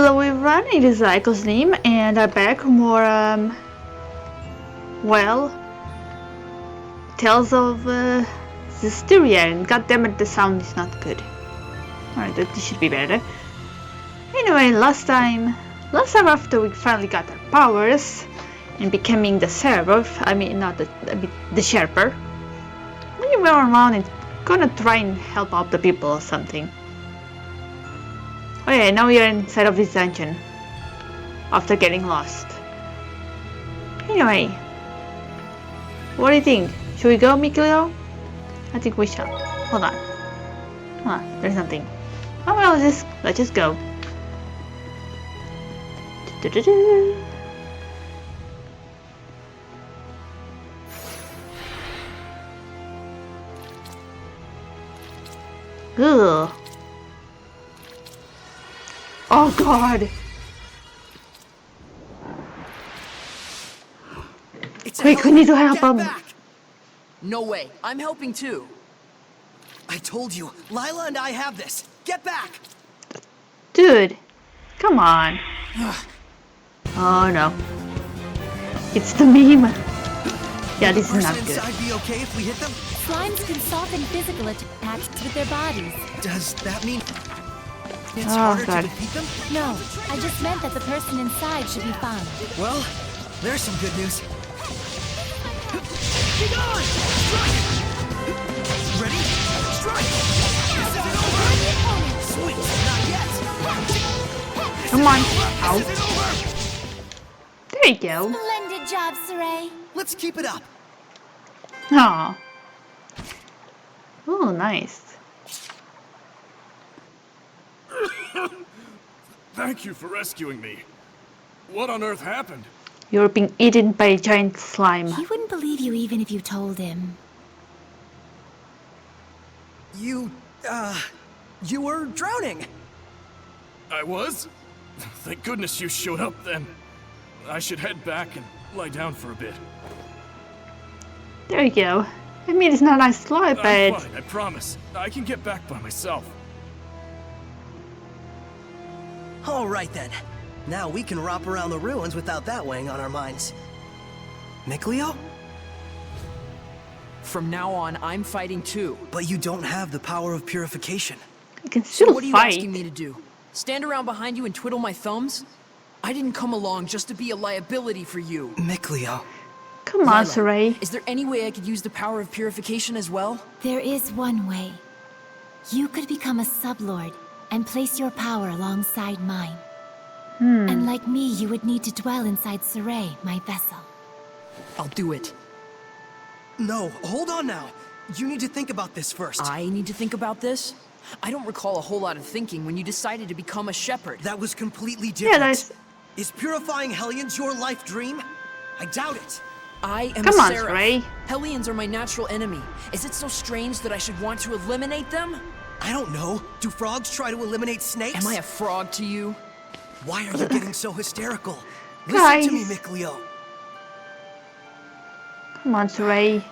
Hello everyone, it is Cosnime and I'm back for more, well, Tales of Zestiria, and goddammit the sound is not good. Alright, this should be better. Anyway, last time after we finally got our powers and becoming the sheriff, the Sherper, we were around and gonna try and help out the people or something. Oh yeah, now we are inside of this dungeon after getting lost. Anyway, what do you think? Should we go, Mikleo? I think we shall. Hold on. There's nothing. Oh well, let's just go. Ugh. Oh god! Quick, we need to help him! No way, I'm helping too. I told you, Lila and I have this. Get back! Dude, come on. Oh no. It's the meme. Yeah, this is not good. Inside be okay if we hit them? Slimes can soften physical attacks with their bodies. Does that mean it's harder to defeat them? No, I just meant that the person inside should be fine. Well, there's some good news. Get on! Strike! Ready? Strike! Is it over? Sweet, not yet! Come on. Ow. There you go. Splendid job, Saray. Let's keep it up. Aw. Oh, nice. Thank you for rescuing me. What on earth happened? You're being eaten by a giant slime. He wouldn't believe you even if you told him. You were drowning. I was? Thank goodness you showed up then. I should head back and lie down for a bit. There you go. I mean, it's not a nice slime, but... I'm fine, I promise. I can get back by myself. All right then. Now we can romp around the ruins without that weighing on our minds. Mikleo? From now on, I'm fighting too. But you don't have the power of purification. I can So still what are you fight. asking me to do? Stand around behind you and twiddle my thumbs? I didn't come along just to be a liability for you. Mikleo. Come on, Lila, Saray. is there any way I could use the power of purification as well? There is one way. You could become a sublord and place your power alongside mine. And like me, you would need to dwell inside Saray, my vessel. I'll do it. No, hold on now. You need to think about this first. I need to think about this? I don't recall a whole lot of thinking when you decided to become a shepherd. That was completely Yeah, different. that's... Is purifying Hellions your life dream? I doubt it. I am Come a on, seraph. Saray. Hellions are my natural enemy. Is it so strange that I should want to eliminate them? I don't know. Do frogs try to eliminate snakes? Am I a frog to you? Why are you getting so hysterical? Guys. Listen to me, Mikleo. Come on, Saray.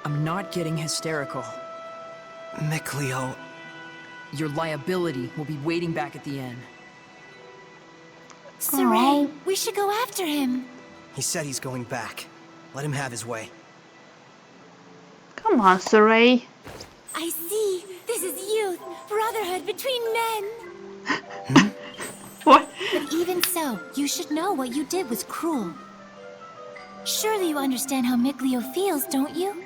I'm not getting hysterical. Mikleo. Your liability will be waiting back at the inn. Saray, we should go after him. He said he's going back. Let him have his way. Come on, Saray. I see. This is youth, brotherhood between men. What? But even so, you should know what you did was cruel. Surely you understand how Mikleo feels, don't you?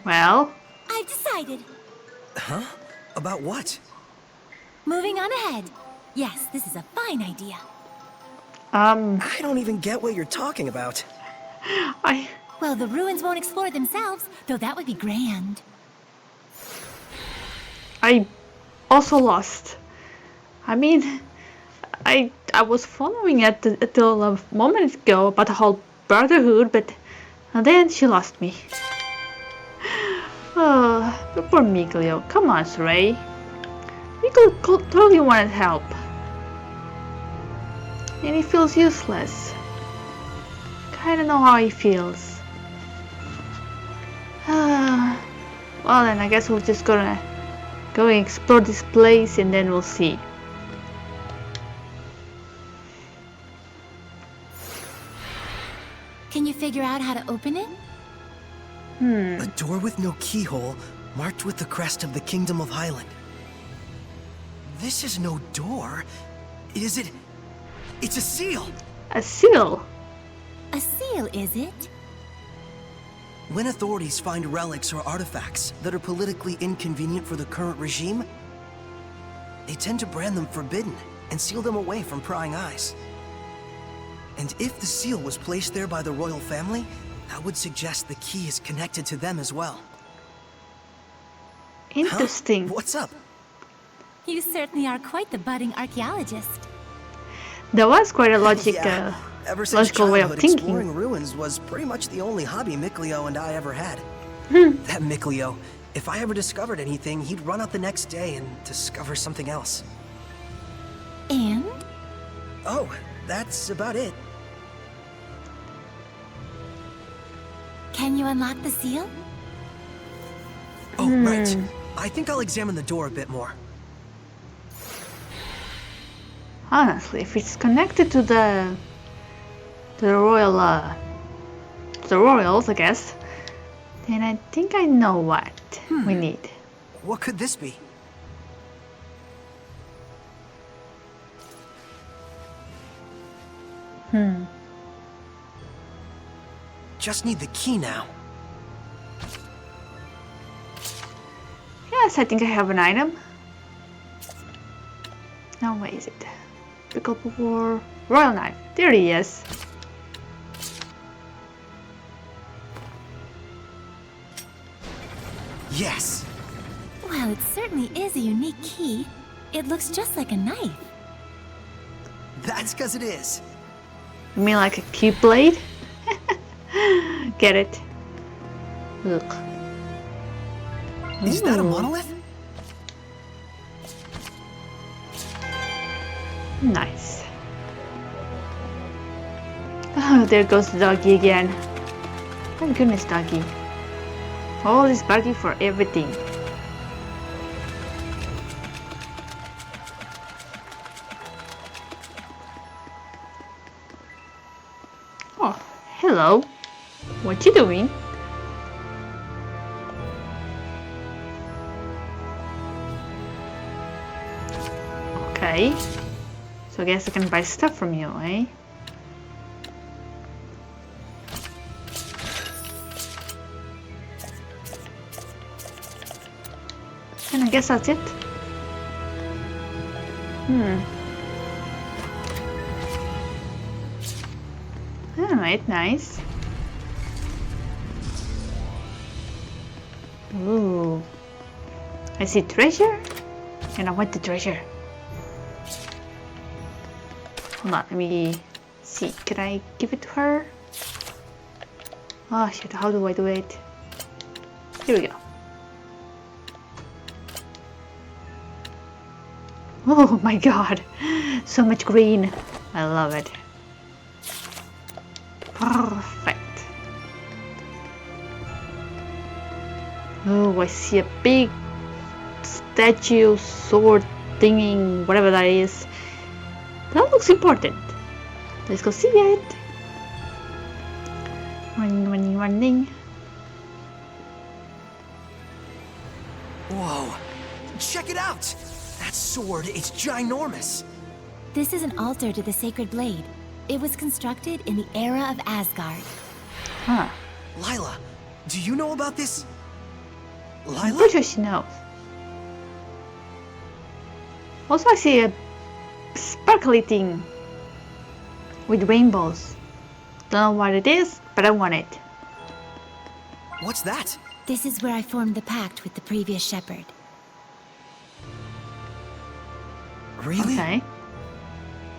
Well... I've decided. Huh? About what? Moving on ahead. Yes, this is a fine idea. I don't even get what you're talking about. Well, the ruins won't explore themselves, though that would be grand. I also lost. I mean, I was following it until a moment ago about the whole brotherhood, but then she lost me. Oh, poor Mikleo. Come on, Saray. Mikleo totally wanted help. And he feels useless. Kinda know how he feels. Well then, I guess we're just gonna go and explore this place and then we'll see. figure out how to open it? A door with no keyhole, marked with the crest of the Kingdom of Highland. This is no door. Is it? It's a seal! A seal. A seal, is it? When authorities find relics or artifacts that are politically inconvenient for the current regime, they tend to brand them forbidden and seal them away from prying eyes. And if the seal was placed there by the royal family, that would suggest the key is connected to them as well. Interesting. Huh? What's up? You certainly are quite the budding archaeologist. That was quite a logical Ever since logical way of childhood, thinking. exploring ruins was pretty much the only hobby Mikleo and I ever had. Hmm. That Mikleo, if I ever discovered anything, he'd run out the next day and discover something else. And? Oh, that's about it. Can you unlock the seal? Oh, right. I think I'll examine the door a bit more. Honestly, if it's connected to the royal, the royals, I guess, then I think I know what we need. What could this be? Just need the key now. Yes, I think I have an item. Now, where is it? Pick up for royal knife. There he is. Yes. Well, it certainly is a unique key. It looks just like a knife. That's because it is. You mean like a keyblade? Get it? Look. Is that a Ooh. monolith? Nice. Oh, there goes the doggy again. My goodness, doggy. All this barking for everything. Oh, hello. What you doing? Okay. So I guess I can buy stuff from you, eh? And I guess that's it. Alright, nice. Ooh. I see treasure. And I want the treasure. Hold on, let me see. Can I give it to her? Oh shit, how do I do it? Here we go. Oh my god, so much green. I love it. Perfect. Oh, I see a big statue, sword thingy, whatever that is. That looks important. Let's go see it. Running, running, running. Whoa. Check it out! That sword, it's ginormous. This is an altar to the sacred blade. It was constructed in the era of Asgard. Huh. Lila, do you know about this? I'm Lila? pretty sure she knows. Also, I see a sparkly thing with rainbows. Don't know what it is, but I want it. What's that? This is where I formed the pact with the previous shepherd. Really? Okay.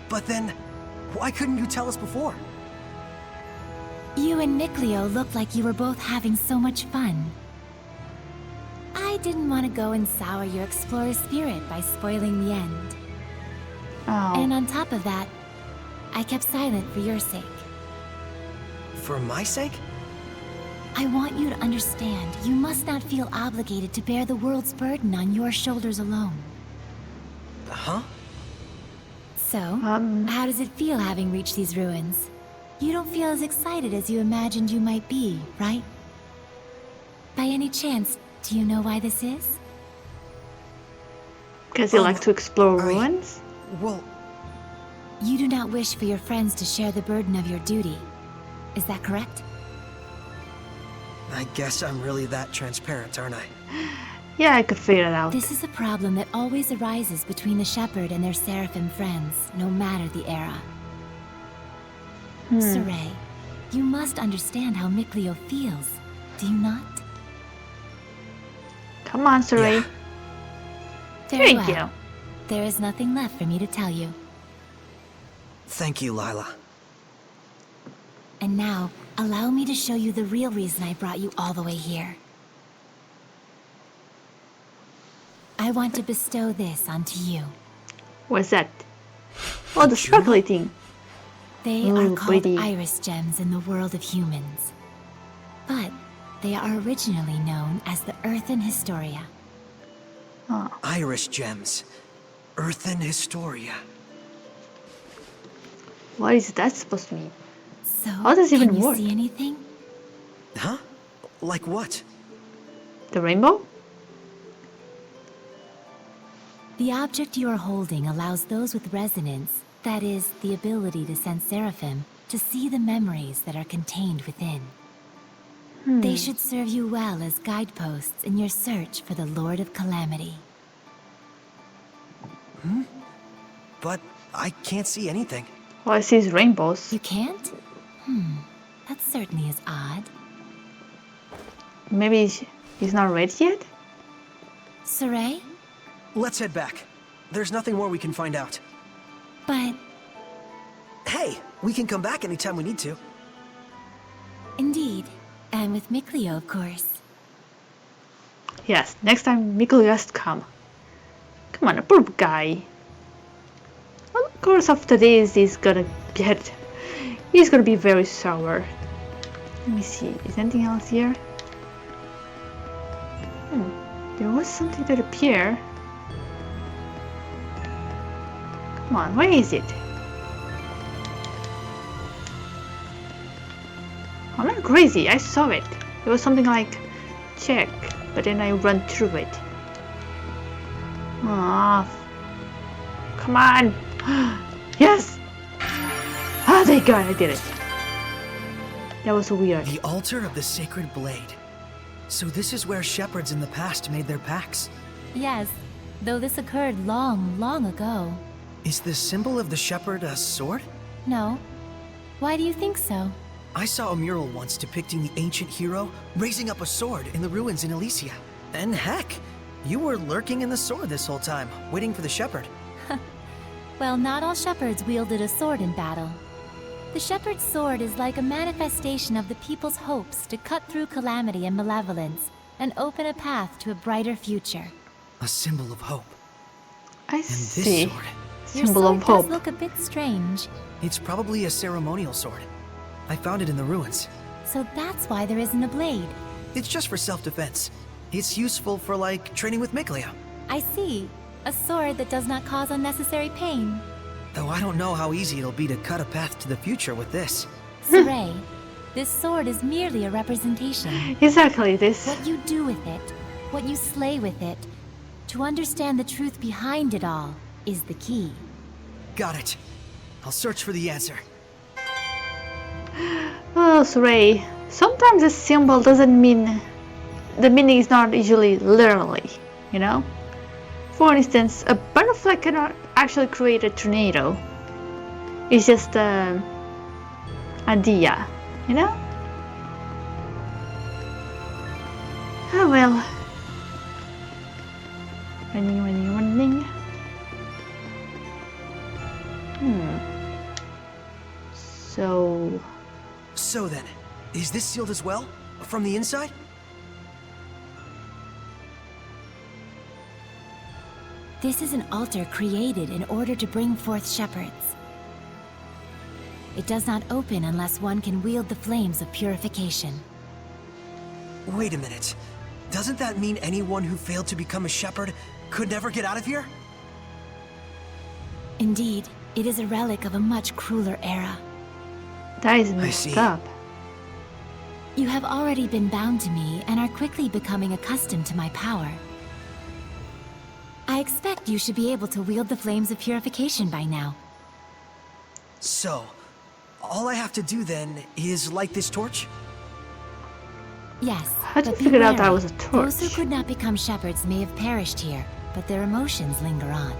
But then, why couldn't you tell us before? You and Mikleo looked like you were both having so much fun. I didn't want to go and sour your explorer spirit by spoiling the end. Oh. And on top of that, I kept silent for your sake. For my sake? I want you to understand, you must not feel obligated to bear the world's burden on your shoulders alone. Huh? So, Um. how does it feel having reached these ruins? You don't feel as excited as you imagined you might be, right? By any chance, do you know why this is? Because you like to explore ruins? Well, You do not wish for your friends to share the burden of your duty. Is that correct? I guess I'm really that transparent, aren't I? Yeah, I could figure it out. This is a problem that always arises between the Shepherd and their Seraphim friends, no matter the era. Saray, you must understand how Mikleo feels, do you not? Come on, Saray. Yeah. There you well. go. There is nothing left for me to tell you. Thank you, Lila. And now, allow me to show you the real reason I brought you all the way here. I want to bestow this onto you. What's that? Oh, the sparkly thing. They Ooh, are called pretty. iris gems in the world of humans. But they are originally known as the Earthen Historia. Iris gems. Earthen Historia. What is that supposed to mean? So, How does it even can you work? see anything? Huh? Like what? The rainbow? The object you are holding allows those with resonance, that is, the ability to sense Seraphim, to see the memories that are contained within. They should serve you well as guideposts in your search for the Lord of Calamity. But I can't see anything. All I see is rainbows. You can't? That certainly is odd. Maybe he's not ready yet? Saray? Let's head back. There's nothing more we can find out. But, Hey, we can come back anytime we need to. indeed, and with Mikleo, of course. Yes, next time Mikkel has to come. Come on, a poor guy. Well, of course, after this, he's gonna be very sour. Let me see, is anything else here? There was something that appeared. Come on, where is it? I'm not crazy, I saw it. It was something like, check, but then I run through it. Ah, come on! Yes! Ah, thank God, I did it. That was so weird. The altar of the sacred blade. So this is where shepherds in the past made their pacts. Yes, though this occurred long, long ago. Is the symbol of the shepherd a sword? No. Why do you think so? I saw a mural once depicting the ancient hero raising up a sword in the ruins in Elysia. And heck, you were lurking in the sword this whole time, waiting for the shepherd. Well, not all shepherds wielded a sword in battle. The shepherd's sword is like a manifestation of the people's hopes to cut through calamity and malevolence and open a path to a brighter future. A symbol of hope. I And see. this sword, Your Symbol sword of hope. does look a bit strange, it's probably a ceremonial sword. I found it in the ruins. so that's why there isn't a blade. It's just for self-defense. It's useful for, like, training with Mikleo. I see. A sword that does not cause unnecessary pain. Though I don't know how easy it'll be to cut a path to the future with this. Saray, this sword is merely a representation. Exactly this. What you do with it, what you slay with it, to understand the truth behind it all, is the key. Got it. I'll search for the answer. Oh, Saray. Sometimes a symbol doesn't mean... The meaning is not usually literally, you know? For instance, a butterfly cannot actually create a tornado. It's just an idea, you know? Oh well. Running. So then, is this sealed as well? From the inside? This is an altar created in order to bring forth shepherds. It does not open unless one can wield the flames of purification. Wait a minute. Doesn't that mean anyone who failed to become a shepherd could never get out of here? Indeed, it is a relic of a much crueler era. That is I messed see. up. You have already been bound to me and are quickly becoming accustomed to my power. I expect you should be able to wield the flames of purification by now. So, all I have to do then is light this torch? Yes, How'd you but be figure out that wary. was a Those who torch? could not become shepherds may have perished here, but their emotions linger on.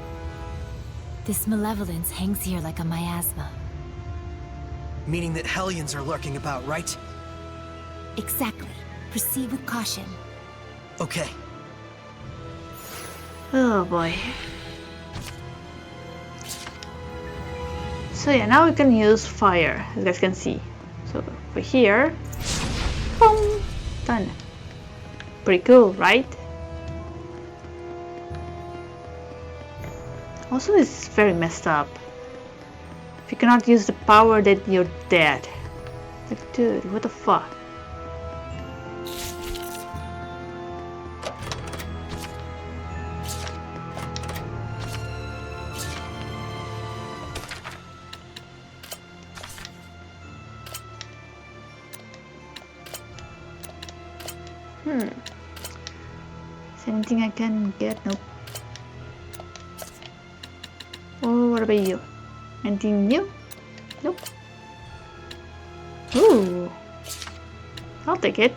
This malevolence hangs here like a miasma. Meaning that Hellions are lurking about, right? Exactly. Proceed with caution. Okay. Oh boy. So yeah, now we can use fire, as you guys can see. So over here, boom, done. Pretty cool, right? Also, it's very messed up. If you cannot use the power, then you're dead. Like, dude, what the fuck? Is there anything I can get? Nope. Oh, what about you? Anything new? Nope. Ooh. I'll take it.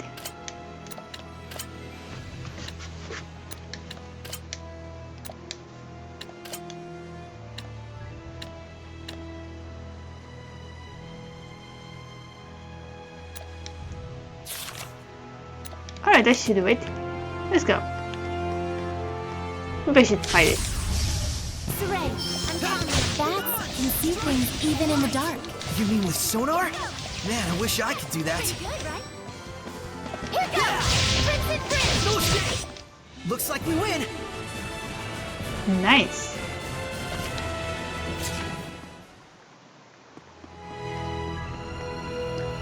Alright, that should do it. Let's go. Maybe I should fight it. Saray, I'm coming. Bats can see things even in the dark. You mean with sonar? Man, I wish I could do that. Good, right? Here goes! Crimson Fringe! No shit! Looks like we win! Nice.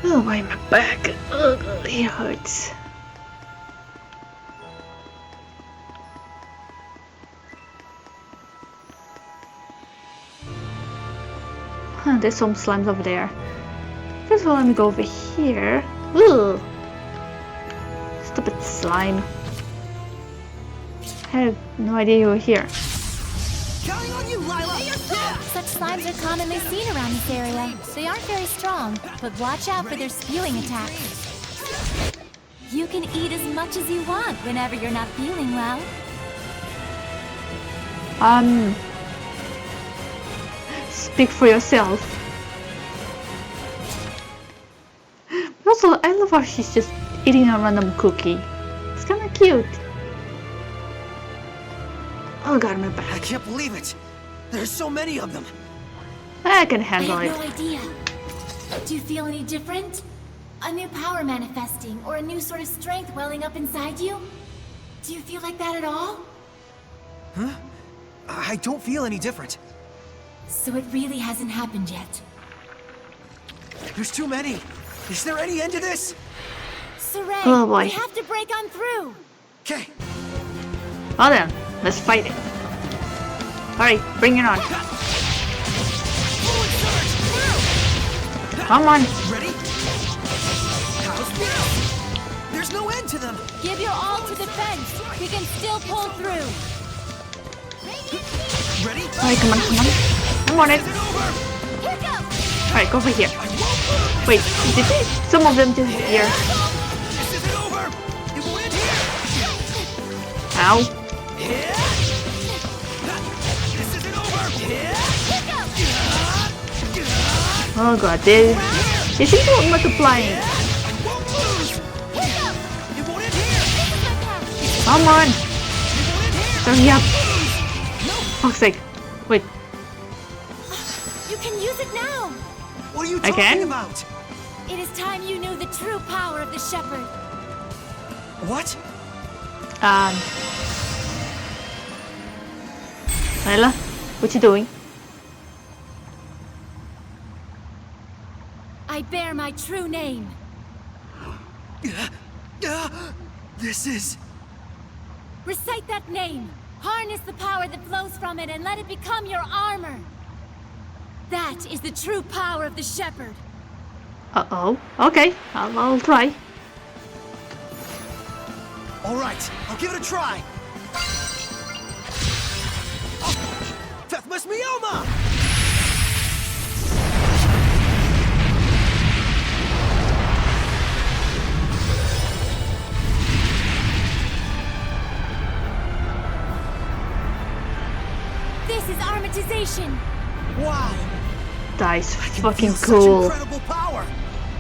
Oh, why my back? Ugh, it hurts. Huh, there's some slimes over there. First of all, let me go over here. Ugh. Stupid slime. I had no idea you were here. Counting on you, Lila! Such slimes are commonly seen around this area. They aren't very strong, but watch out for their spewing attacks. You can eat as much as you want whenever you're not feeling well. Speak for yourself. But also, I love how she's just eating a random cookie. It's kinda cute. Oh god, my I back. can't believe it! There's so many of them! I can I handle have it. no idea. Do you feel any different? A new power manifesting, or a new sort of strength welling up inside you? Do you feel like that at all? I don't feel any different. So it really hasn't happened yet. There's too many! Is there any end to this? Saray, Oh, boy. we have to break on through! Okay. Well then, let's fight it. Alright, bring it on. Come on. Ready? How's this? There's no end to them! Give your all to defense! We can still pull through! Ready? Alright, come on, come on. I'm on it. Here goes! Alright, go over here. Wait, did some of them disappear? This isn't over! It will end here! Ow. This isn't over! Oh god, they seem to be multiplying. I won't lose! It won't end here! Come on. It won't end here! Hurry up. Fuck's sake. Wait, You can use it now! What are you I talking can? about? It is time you knew the true power of the Shepherd. What? Lila, what you doing? I bear my true name. This is... Recite that name. Harness the power that flows from it and let it become your armor. That is the true power of the Shepherd. Uh-oh. Okay, I'll try. All right, I'll give it a try. Deathmas Mioma! This is armatization. Wow, That is I can fucking feel such cool. incredible power.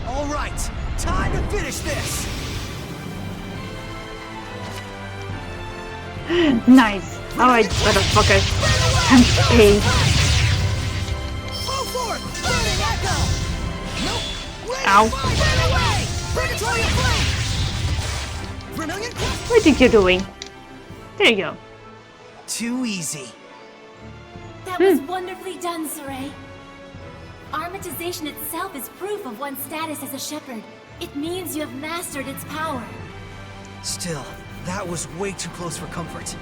All right, time to finish this. Nice. Alright, motherfuckers. I'm paid. Go for it! Burning Echo! Nope! Wait! Ow. Burn away! Purgatory Flame! Vermilion Kick! What do you think you're doing? There you go. Too easy. That was wonderfully done, Saray. Armatization itself is proof of one's status as a shepherd. It means you have mastered its power. Still, that was way too close for comfort.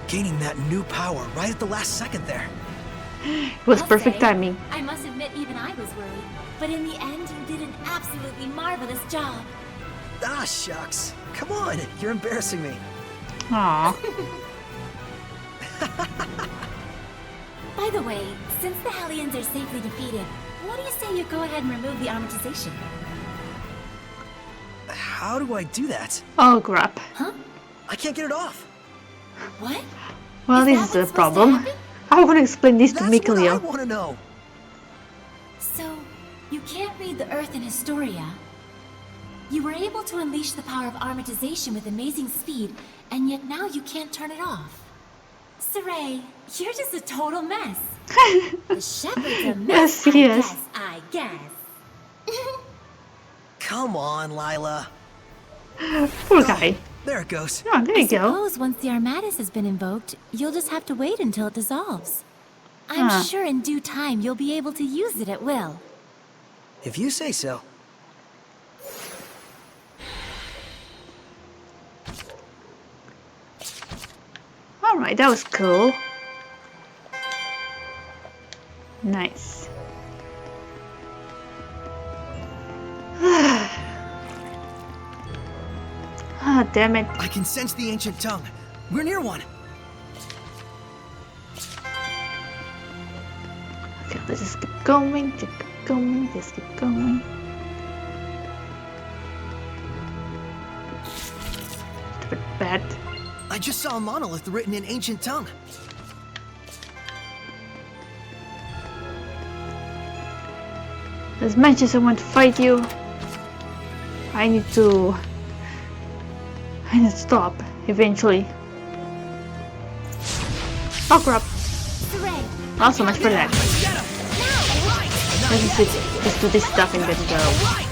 Gaining that new power right at the last second there. It was I'll perfect say, timing. I must admit, even I was worried. But in the end, you did an absolutely marvelous job. Ah, shucks. Come on, you're embarrassing me. Aww. By the way, since the Hellions are safely defeated, what do you say you go ahead and remove the armatization? How do I do that? Oh crap. Huh? I can't get it off. What? Well, Is this that is the what's supposed to problem. happen? I want to explain this to That's what I Mikleo. want to know. So, you can't read the Earth in Historia. You were able to unleash the power of armatization with amazing speed, and yet now you can't turn it off. Saray, you're just a total mess. The shepherd's a mess, Yes, he is. I guess. Come on, Lila. Poor guy. There it goes. Oh, there I you go. suppose once the Armatus has been invoked, you'll just have to wait until it dissolves. I'm Huh. sure in due time you'll be able to use it at will. If you say so. Alright, that was cool. Nice. Ah, damn it. I can sense the ancient tongue. We're near one. Okay, let's just keep going, just keep going, just keep going. Stupid bat. I just saw a monolith written in ancient tongue. As much as I want to fight you, I need to stop eventually. Oh crap! Saray, Not so much for that. Get him! Let's do this stuff and then go. Right!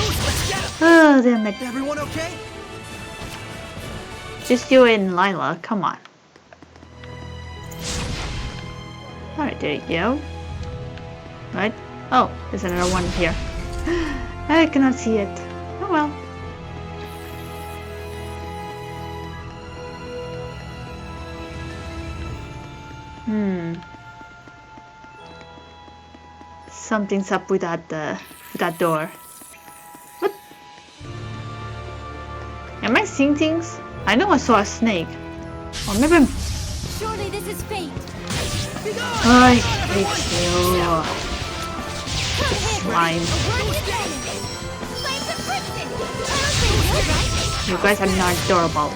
Let's get him! Oh damn it! Everyone okay? Just you and Lila, come on. Alright, there you go. Right? Oh, there's another one here. I cannot see it. Oh well. Something's up with that door. What? Am I seeing things? I know I saw a snake. Or maybe I'm... surely this is fate. I hate you. Slime. You guys are not adorable.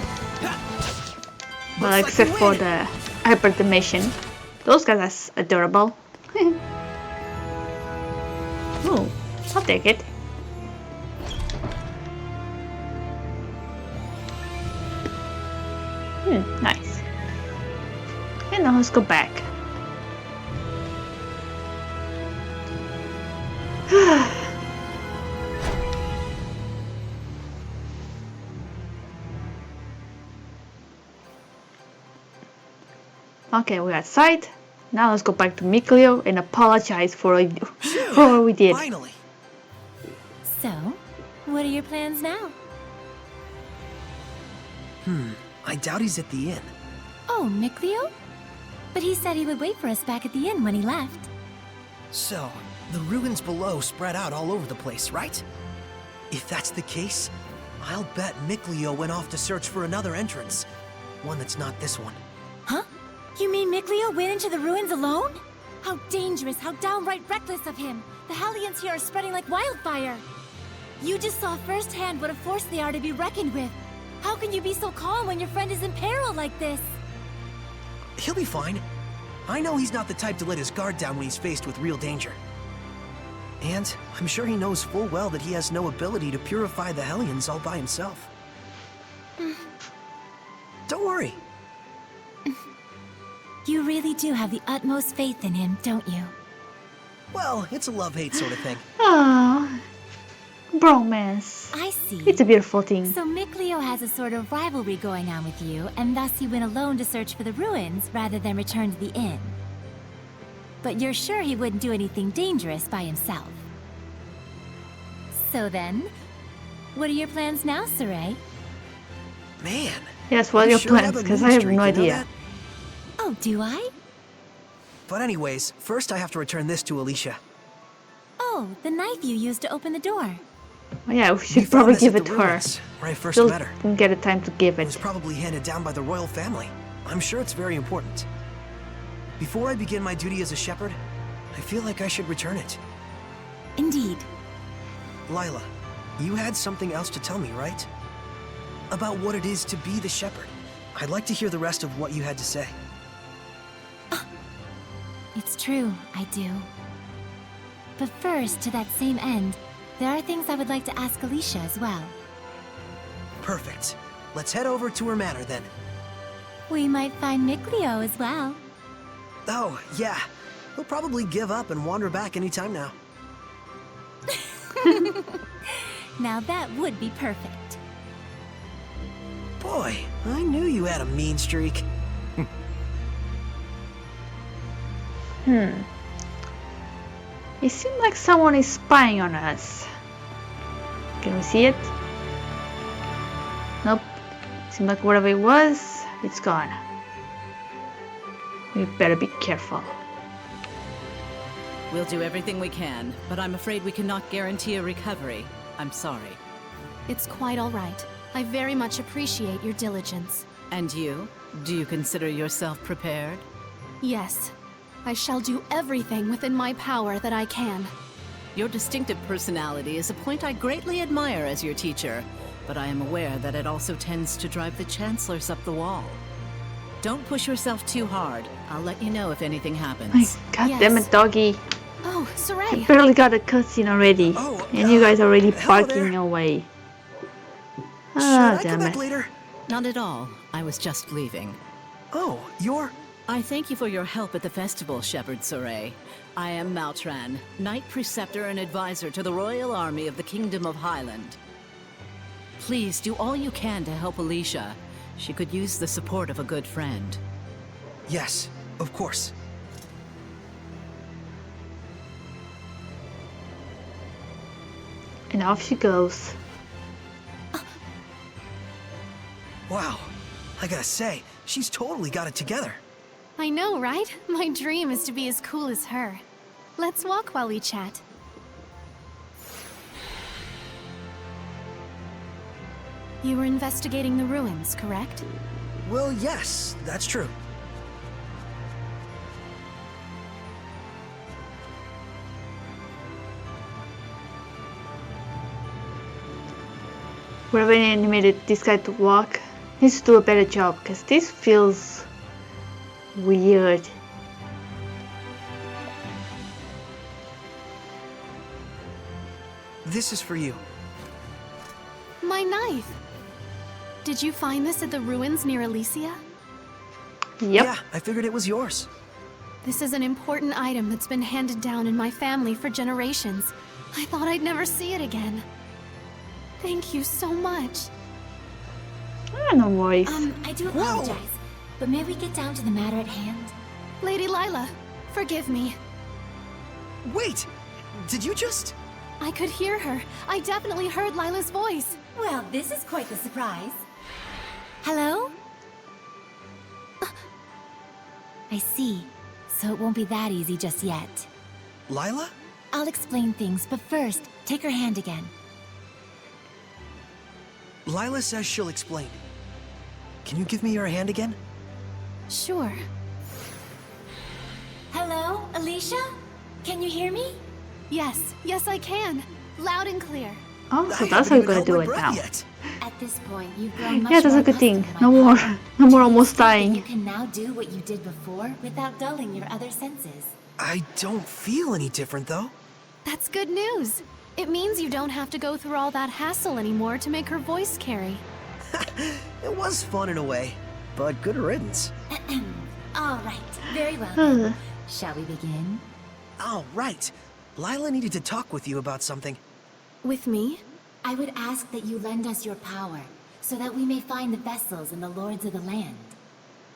Well, except for the hyperdimension. Those guys are adorable. Oh, I'll take it. Nice. And now let's go back. Okay, we're outside. Now let's go back to Mikleo and apologize for what we did. Finally. So, what are your plans now? I doubt he's at the inn. Oh, Mikleo? But he said he would wait for us back at the inn when he left. So, the ruins below spread out all over the place, right? If that's the case, I'll bet Mikleo went off to search for another entrance. One that's not this one. Huh? You mean Mikleo went into the ruins alone? How dangerous, how downright reckless of him! The Hellions here are spreading like wildfire! You just saw firsthand what a force they are to be reckoned with. How can you be so calm when your friend is in peril like this? He'll be fine. I know he's not the type to let his guard down when he's faced with real danger. And I'm sure he knows full well that he has no ability to purify the Hellions all by himself. Don't worry. You really do have the utmost faith in him, don't you? Well, it's a love-hate sort of thing. Ah, bromance. I see. It's a beautiful thing. So Mikleo has a sort of rivalry going on with you, and thus he went alone to search for the ruins rather than return to the inn. But you're sure he wouldn't do anything dangerous by himself. So then, what are your plans now, Saray? Man. Yes, what are you your sure have plans? a Because mood I have streak, no you know idea. that? Oh, do I? But anyways, first I have to return this to Alicia. Oh, the knife you used to open the door. Oh, yeah, we We should found probably this give at it the to her. ruins, where I first Still met her. didn't get a time to give It was it. probably handed down by the royal family. I'm sure it's very important. Before I begin my duty as a shepherd, I feel like I should return it. Indeed. Lila, you had something else to tell me, right? About what it is to be the shepherd. I'd like to hear the rest of what you had to say. It's true, I do. But first, to that same end, there are things I would like to ask Alicia as well. Perfect. Let's head over to her manor then. We might find Mikleo as well. Oh, yeah. He'll probably give up and wander back anytime now. Now that would be perfect. Boy, I knew you had a mean streak. It seems like someone is spying on us. Can we see it? Nope. Seems like whatever it was, it's gone. We better be careful. We'll do everything we can, but I'm afraid we cannot guarantee a recovery. I'm sorry. It's quite all right. I very much appreciate your diligence. And you? Do you consider yourself prepared? Yes, I shall do everything within my power that I can. Your distinctive personality is a point I greatly admire as your teacher, but I am aware that it also tends to drive the chancellors up the wall. Don't push yourself too hard. I'll let you know if anything happens. God damn it, doggy. Oh, I Saray! barely got a cutscene already. Oh, And you guys are already hello barking there. away. Should Ah, I come damn back it. later? Not at all. I was just leaving. Oh, you're... I thank you for your help at the festival, Shepherd Saray. I am Maltran, Knight Preceptor and Advisor to the Royal Army of the Kingdom of Highland. Please do all you can to help Alicia. She could use the support of a good friend. Yes, of course. And off she goes. Wow. I gotta say, she's totally got it together. I know, right? My dream is to be as cool as her. Let's walk while we chat. You were investigating the ruins, correct? Well, yes, that's true. Whoever animated this guy to walk needs to do a better job, because this feels weird. This is for you. My knife! Did you find this at the ruins near Elysia? Yep. Yeah, I figured it was yours. This is an important item that's been handed down in my family for generations. I thought I'd never see it again. Thank you so much. Ah, no worries. I do apologize, but may we get down to the matter at hand? Lady Lila, forgive me. Wait! Did you just... I could hear her. I definitely heard Lila's voice. Well, this is quite the surprise. Hello? I see. So it won't be that easy just yet. Lila? I'll explain things, but first, take her hand again. Lila says she'll explain. Can you give me your hand again? Sure. Hello, Alicia? Can you hear me? Yes, I can. Loud and clear. Oh, so I that's haven't how you're even gonna held do my it breath now. yet. At this point, you've grown much Yeah, that's more a good thing. accustomed to No my more, power. no more To the almost extent that dying. You can now do what you did before without dulling your other senses. I don't feel any different, though. That's good news. It means you don't have to go through all that hassle anymore to make her voice carry. It was fun in a way, but good riddance. All right, very well then. Shall we begin? Oh, right. Lila needed to talk with you about something. With me? I would ask that you lend us your power, so that we may find the vessels and the lords of the land.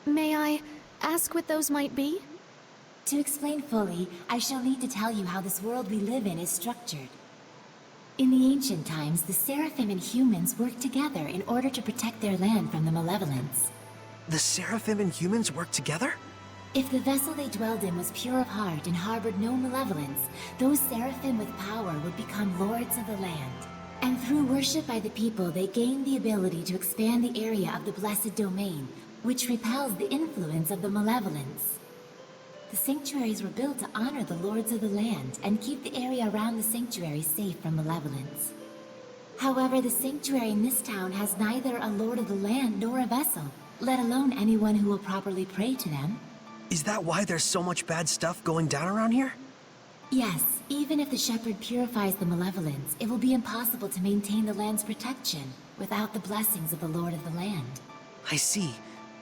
May I ask what those might be? To explain fully, I shall need to tell you how this world we live in is structured. In the ancient times, the Seraphim and humans worked together in order to protect their land from the malevolence. The Seraphim and humans work together? If the vessel they dwelled in was pure of heart and harbored no malevolence, those Seraphim with power would become lords of the land. And through worship by the people, they gained the ability to expand the area of the Blessed Domain, which repels the influence of the malevolence. The sanctuaries were built to honor the lords of the land and keep the area around the sanctuary safe from malevolence. However, the sanctuary in this town has neither a lord of the land nor a vessel, let alone anyone who will properly pray to them. Is that why there's so much bad stuff going down around here? Yes, even if the shepherd purifies the malevolence, it will be impossible to maintain the land's protection without the blessings of the lord of the land. I see.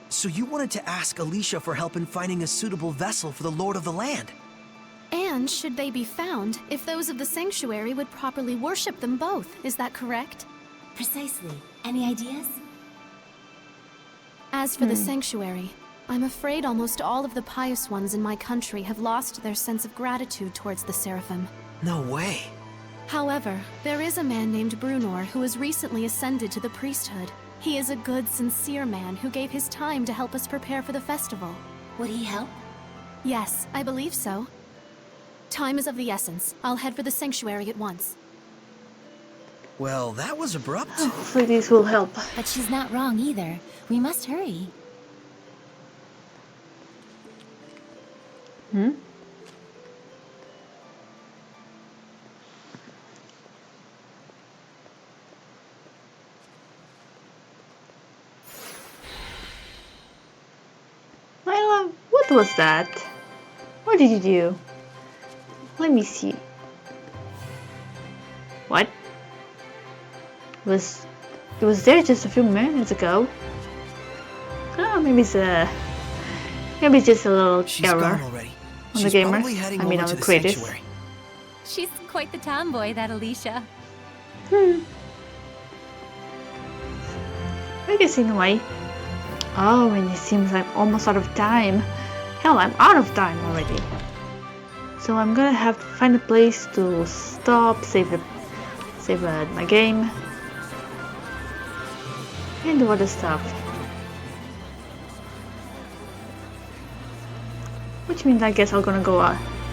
So you wanted to ask Alicia for help in finding a suitable vessel for the Lord of the Land. And should they be found, if those of the sanctuary would properly worship them both, is that correct? Precisely. Any ideas? As for the sanctuary, I'm afraid almost all of the pious ones in my country have lost their sense of gratitude towards the Seraphim. No way. However, there is a man named Brunor who has recently ascended to the priesthood. He is a good, sincere man who gave his time to help us prepare for the festival. Would he help? Yes, I believe so. Time is of the essence. I'll head for the sanctuary at once. Well, that was abrupt. Hopefully this will help. But she's not wrong either. We must hurry. Lila, what was that? What did you do? Let me see. What? It was there just a few minutes ago. Oh, maybe it's just a little She's error gone already. on the She's gamers. probably heading I mean, over on to the the creators. sanctuary. She's quite the tomboy, that Alicia. I guess in a way. Oh, and it seems I'm almost out of time. Hell, I'm out of time already. So I'm gonna have to find a place to stop, save my game, and do other stuff. Which means I guess I'm gonna go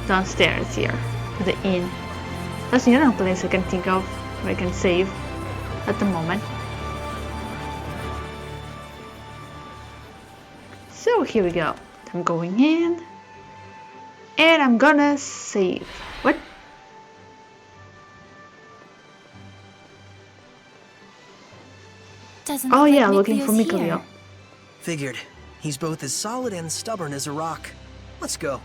downstairs here to the inn. That's the only place I can think of where I can save at the moment. So here we go. I'm going in and I'm gonna save. What? Doesn't Oh look yeah, like looking for Miklio's Miklio. here. Figured. He's both as solid and stubborn as a rock. Let's go.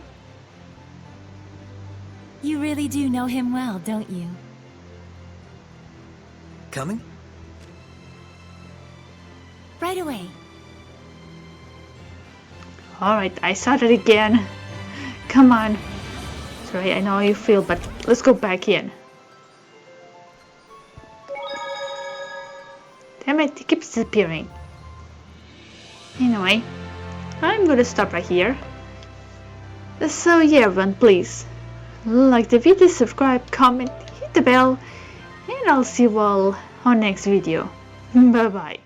You really do know him well, don't you? Coming? Right away. Alright, I started again. Come on. Sorry, I know how you feel, but let's go back in. Damn it, it keeps disappearing. Anyway, I'm gonna stop right here. So yeah, everyone, please like the video, subscribe, comment, hit the bell, and I'll see you all on next video. Bye bye.